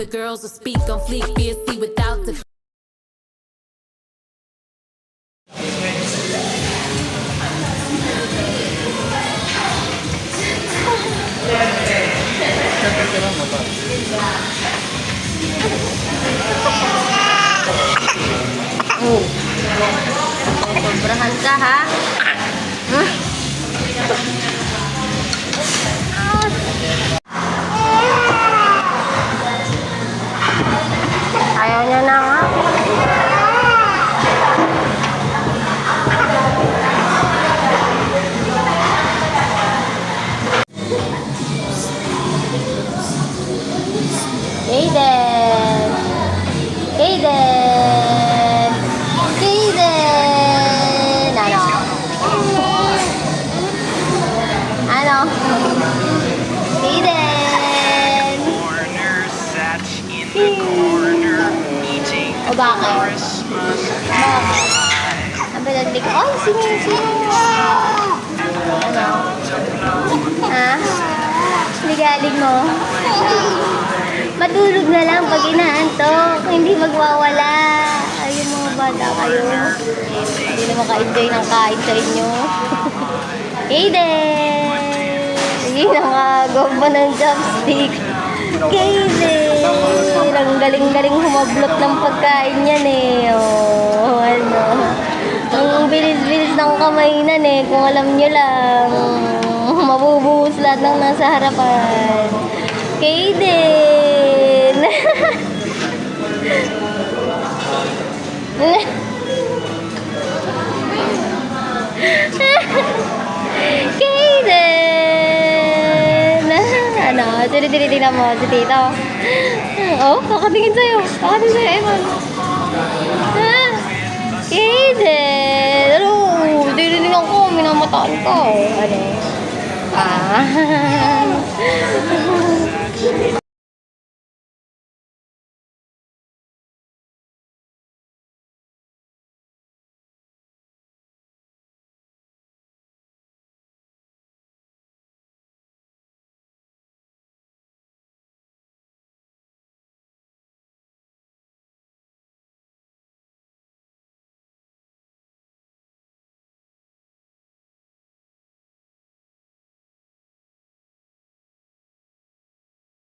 the girls will speak on fleek, fiercely without the. Oh. Sobrahan ka, ha? Ayaw niya na nga. Aiden! Aiden! Aiden! Ano? Aiden! O bakit? Bakit? Ang balalig. Ay, sino? Ano? Ha? Ligalig mo? Matulog na lang pag inaantok. Hindi magwawala. Ayun mga bata kayo. Hindi na maka-enjoy ng kain sa inyo. Aiden! Hindi nakagomba ng chopstick. Aiden! Ang galing-galing humablot ng pagkain yan eh. Oh, ano. Ang bilis-bilis ng kamay nan eh. Kung alam nyo lang. Mabubuhos lahat ng nasa harapan. Aiden! Kaden! Ano? Tinitingnan mo si Tito. Oh, kakatingin sa'yo. Kakatingin sa'yo, Evan. Kaden! Ano? Tinitingnan ko. Minamataan ko. Ano?